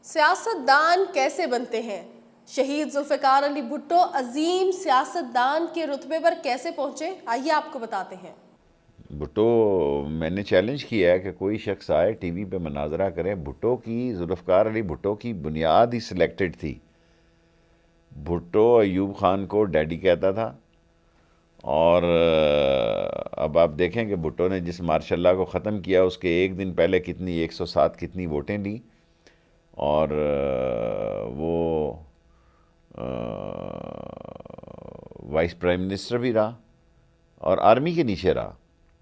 سیاستدان کیسے بنتے ہیں؟ شہید ذوالفقار علی بھٹو عظیم سیاستدان کے رتبے پر کیسے پہنچے؟ آئیے آپ کو بتاتے ہیں۔ بھٹو میں نے چیلنج کیا ہے کہ کوئی شخص آئے ٹی وی پہ مناظرہ کرے۔ بھٹو کی ذوالفقار علی بھٹو کی بنیاد ہی سلیکٹڈ تھی۔ بھٹو ایوب خان کو ڈیڈی کہتا تھا، اور اب آپ دیکھیں کہ بھٹو نے جس ماشاء اللہ کو ختم کیا اس کے ایک دن پہلے کتنی 107 کتنی ووٹیں لی، اور وہ وائس پرائم منسٹر بھی رہا اور آرمی کے نیچے رہا۔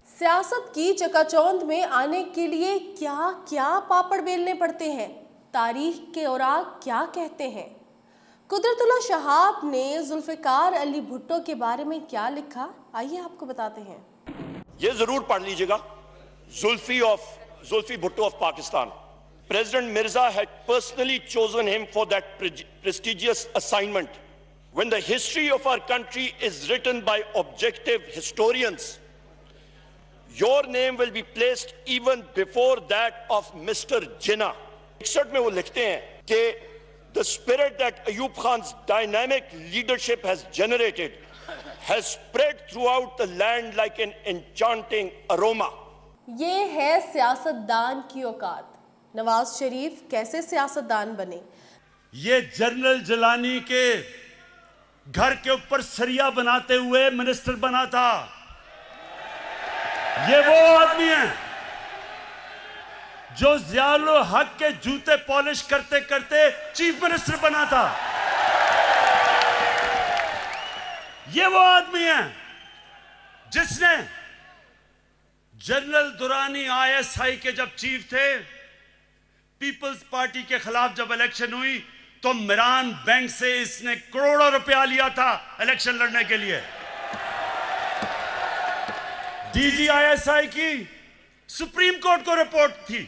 سیاست کی چکا چوند میں آنے کے لیے کیا کیا پاپڑ بیلنے پڑتے ہیں؟ تاریخ کے اوراق کیا کہتے ہیں؟ قدرت اللہ شہاب نے ذوالفقار علی بھٹو کے بارے میں کیا لکھا؟ آئیے آپ کو بتاتے ہیں۔ یہ ضرور پڑھ لیجئے گا، Zulfi Bhutto of Pakistan. President Mirza had personally chosen him for that prestigious assignment. When the history of our country is written by objective historians, your name will be placed even before that of Mr. Jinnah. 61 میں وہ لکھتے ہیں کہ the spirit that Ayub Khan's dynamic leadership has generated has spread throughout the land like an enchanting aroma. یہ ہے سیاستدان کی اوقات۔ نواز شریف کیسے سیاستدان بنے؟ یہ جنرل جیلانی کے گھر کے اوپر سریا بناتے ہوئے منسٹر بنا تھا۔ یہ وہ آدمی ہیں جو ضیاء الحق کے جوتے پالش کرتے کرتے چیف منسٹر بنا تھا۔ یہ وہ آدمی ہیں جس نے general Durrani I S I کے جب چیف تھے، پیپلز پارٹی کے خلاف جب الیکشن ہوئی تو میران بینک سے اس نے کروڑوں روپیہ لیا تھا الیکشن لڑنے کے لیے۔ D G I S I کی سپریم کورٹ کو رپورٹ تھی۔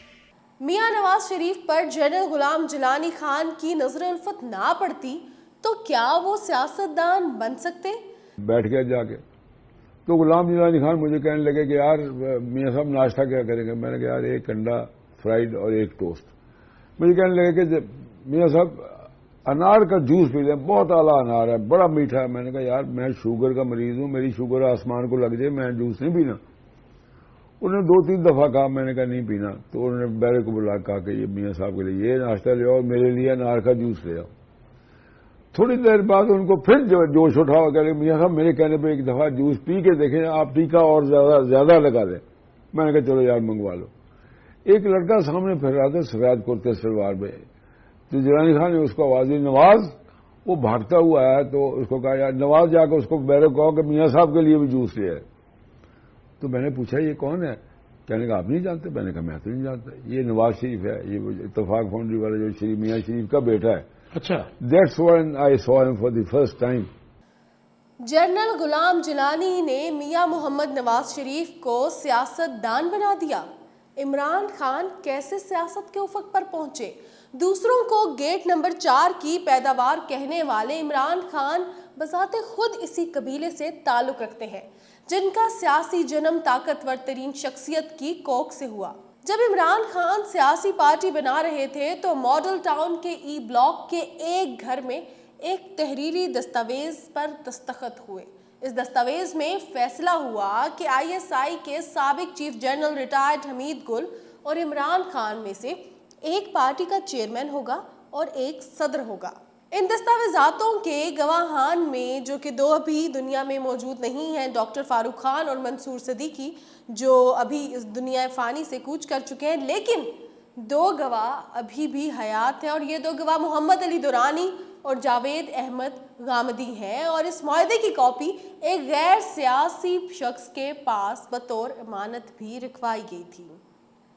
میاں نواز شریف پر جنرل غلام جیلانی خان کی نظر الفت نہ پڑتی تو کیا وہ سیاستدان بن سکتے؟ بیٹھ گیا جا کے تو غلام جیلانی خان مجھے کہنے لگے کہ یار میاں صاحب ناشتہ کیا کریں گے؟ میں نے کہا یار ایک انڈا فرائیڈ اور ایک ٹوسٹ۔ مجھے کہنے لگے کہ میاں صاحب انار کا جوس پی لیں، بہت اعلیٰ انار ہے، بڑا میٹھا ہے۔ میں نے کہا یار میں شوگر کا مریض ہوں، میری شوگر آسمان کو لگ جائے، میں جوس نہیں پینا۔ انہوں نے 2-3 دفعہ کہا، میں نے کہا نہیں پینا۔ تو انہوں نے بیرے کو بلا کہا کہ یہ میاں صاحب کے لیے یہ ناشتہ لے آؤ، میرے لیے انار کا جوس لے آؤ۔ تھوڑی دیر بعد ان کو پھر جوش اٹھا ہوا، کہہ رہے میاں صاحب میرے کہنے پہ ایک دفعہ جوس پی کے دیکھیں، آپ ٹیکا اور زیادہ لگا دیں۔ میں نے کہا چلو یار منگوا لو۔ ایک لڑکا سامنے پھر رہا تھا سفید کرتے سلوار میں، تو جیلانی خان نے اس کو آواز دی نواز، وہ بھاگتا ہوا آیا تو اس کو کہا یار نواز جا کے اس کو بیرے کو کہا کہ میاں صاحب کے لیے بھی جوس لے آئے۔ تو میں نے پوچھا یہ کون ہے؟ کہنے کا آپ نہیں جانتے؟ میں نے کہا میں تو نہیں جانتا، یہ نواز شریف ہے، یہ اتفاق فاؤنڈری والا جو میاں شریف کا بیٹا ہے۔ اچھا، that's when I saw him for the first time. General Ghulam Jilani نے میاں محمد نواز شریف کو سیاستدان بنا دیا۔ عمران خان کیسے سیاست کے افق پر پہنچے؟ دوسروں کو گیٹ نمبر 4 کی پیداوار کہنے والے عمران خان بذات خود اسی قبیلے سے تعلق رکھتے ہیں جن کا سیاسی جنم طاقتور ترین شخصیت کی کوکھ سے ہوا۔ جب عمران خان سیاسی پارٹی بنا رہے تھے تو ماڈل ٹاؤن کے ای بلاک کے ایک گھر میں ایک تحریری دستاویز پر دستخط ہوئے۔ اس دستاویز میں فیصلہ ہوا کہ آئی ایس آئی کے سابق چیف جنرل ریٹائرڈ حمید گل اور عمران خان میں سے ایک پارٹی کا چیئرمین ہوگا اور ایک صدر ہوگا۔ ان دستاویزاتوں کے گواہان میں جو کہ 2 ابھی دنیا میں موجود نہیں ہیں، ڈاکٹر فاروق خان اور منصور صدیقی، جو ابھی اس دنیا فانی سے کوچ کر چکے ہیں، لیکن 2 گواہ ابھی بھی حیات ہیں، اور یہ 2 گواہ محمد علی دورانی اور جاوید احمد غامدی ہیں، اور اس معاہدے کی کاپی ایک غیر سیاسی شخص کے پاس بطور امانت بھی رکھوائی گئی تھی۔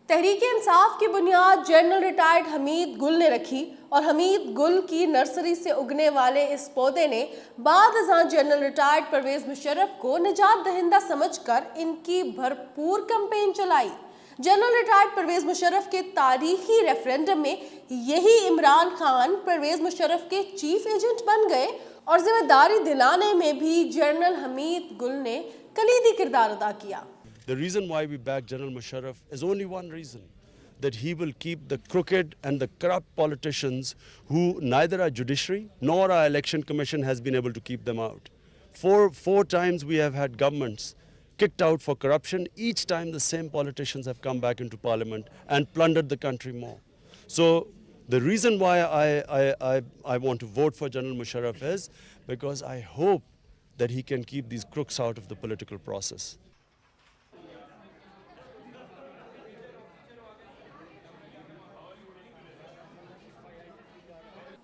تحریک انصاف کی بنیاد جنرل ریٹائرڈ حمید گل نے رکھی، اور حمید گل کی نرسری سے اگنے والے اس پودے نے بعد ازاں جنرل ریٹائرڈ پرویز مشرف کو نجات دہندہ سمجھ کر ان کی بھرپور کمپین چلائی۔ جنرل ریٹائرڈ پرویز مشرف کے تاریخی ریفرنڈم میں یہی عمران خان پرویز مشرف کے چیف ایجنٹ بن گئے، اور ذمہ داری دلانے میں بھی جنرل حمید گل نے کلیدی کردار ادا کیا۔ The reason why we back General Musharraf is only one reason. that he will keep the crooked and the corrupt politicians who neither our judiciary nor our election commission has been able to keep them out. Four times we have had governments kicked out for corruption. Each time the same politicians have come back into parliament and plundered the country more. So the reason why I want to vote for General Musharraf is because I hope that he can keep these crooks out of the political process.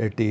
80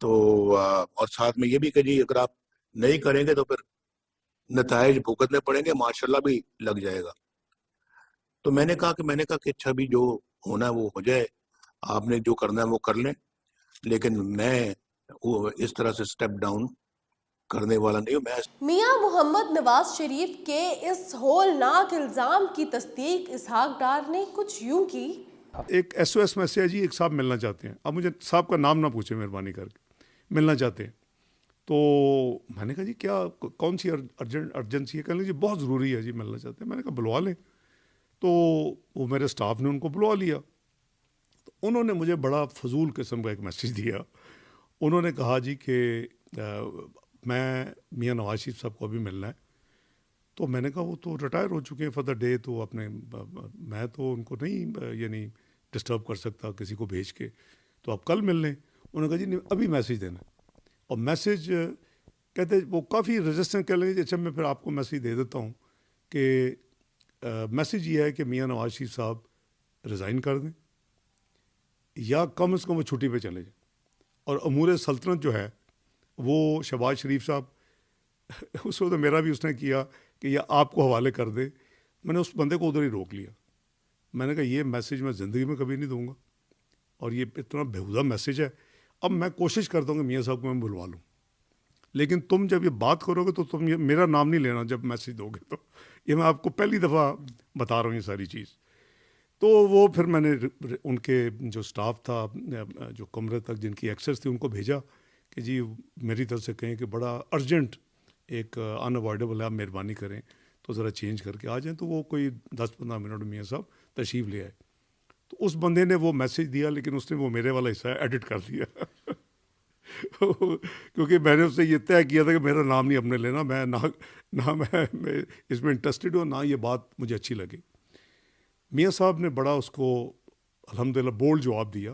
تو اور ساتھ میں یہ بھی کہ جی اگر آپ نہیں کریں گے تو پھر نتائج بھگتنے پڑیں گے، ماشاءاللہ بھی لگ جائے گا. تو میں نے کہا کہ اچھا بھی جو ہونا ہے وہ ہو جائے، آپ نے جو کرنا ہے وہ کر لیں، لیکن میں اس طرح سے سٹیپ ڈاؤن کرنے والا نہیں ہوں. میں میاں محمد نواز شریف کے اس ہولناک الزام کی تصدیق اسحاق ڈار نے کچھ یوں کی. ایک SOS میسج ہے جی، ایک صاحب ملنا چاہتے ہیں. اب مجھے صاحب کا نام نہ پوچھیں مہربانی کر کے، ملنا چاہتے ہیں. تو میں نے کہا جی کیا کون سی ارجنسی ہے؟ کہنے لگے جی بہت ضروری ہے جی، ملنا چاہتے ہیں. میں نے کہا بلوا لیں. تو وہ میرے سٹاف نے ان کو بلوا لیا. تو انہوں نے مجھے بڑا فضول قسم کا ایک میسیج دیا. انہوں نے کہا جی کہ میں میاں نواز شریف صاحب کو ابھی ملنا ہے. تو میں نے کہا وہ تو ریٹائر ہو چکے ہیں فار دا ڈے، تو اپنے میں تو ان کو نہیں یعنی ڈسٹرب کر سکتا کسی کو بھیج کے، تو آپ کل مل لیں. انہوں نے کہا جی نہیں ابھی میسیج دینا. اور میسیج کہتے وہ کافی ریزسٹنٹ کر لیں گے. اچھا میں پھر آپ کو میسیج دے دیتا ہوں کہ میسیج یہ ہے کہ میاں نواز شریف صاحب ریزائن کر دیں یا کم از کم وہ چھٹی پہ چلے جائیں. اور امور سلطنت جو ہے وہ شہباز شریف صاحب اس وقت میرا بھی اس نے کیا کہ یہ آپ کو حوالے کر دے. میں نے اس بندے کو ادھر ہی روک لیا. میں نے کہا یہ میسیج میں زندگی میں کبھی نہیں دوں گا، اور یہ اتنا بےہودہ میسیج ہے. اب میں کوشش کرتا ہوں کہ میاں صاحب کو میں بلوا لوں، لیکن تم جب یہ بات کرو گے تو تم یہ میرا نام نہیں لینا جب میسیج دو گے. تو یہ میں آپ کو پہلی دفعہ بتا رہا ہوں یہ ساری چیز. تو وہ پھر میں نے ان کے جو سٹاف تھا جو کمرے تک جن کی ایکسیس تھی ان کو بھیجا کہ جی میری طرف سے کہیں کہ بڑا ارجنٹ ایک ان اوائڈیبل ہے، آپ مہربانی کریں تو ذرا چینج کر کے آ جائیں. تو وہ کوئی 10-15 منٹ میاں صاحب تشریف لے آئے. تو اس بندے نے وہ میسیج دیا، لیکن اس نے وہ میرے والا حصہ ایڈٹ کر دیا کیونکہ میں نے اس سے یہ طے کیا تھا کہ میرا نام نہیں اپنے لینا، میں نہ میں اس میں انٹرسٹڈ ہوں، نہ یہ بات مجھے اچھی لگے. میاں صاحب نے بڑا اس کو الحمدللہ بولڈ جواب دیا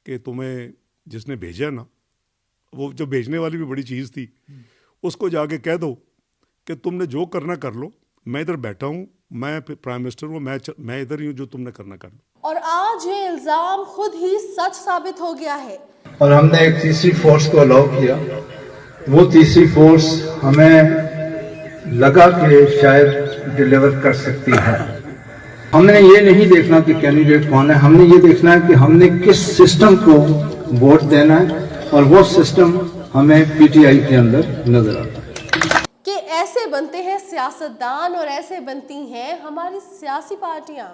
کہ تمہیں جس نے بھیجا نا، وہ جو بھیجنے والی بھی بڑی چیز تھی، اس کو جا کے کہہ دو کہ تم نے جو کرنا کر لو، میں ادھر بیٹھا ہوں، میں پرائم منسٹر ہوں، میں ادھر ہی ہوں، جو تم نے کرنا کر لو. اور آج یہ الزام خود ہی سچ ثابت ہو گیا ہے. اور ہم نے ایک تیسری فورس کو الاؤ کیا. وہ تیسری فورس ہمیں لگا کہ شاید ڈیلیور کر سکتی ہے. ہم نے یہ نہیں دیکھنا کہ کینڈیڈیٹ کون ہے، ہم نے یہ دیکھنا ہے کہ ہم نے کس سسٹم کو ووٹ دینا ہے، اور وہ سسٹم ہمیں PTI کے اندر نظر آتا ہے. کہ ایسے بنتے ہیں سیاستدان اور ایسے بنتی ہیں ہماری سیاسی پارٹیاں.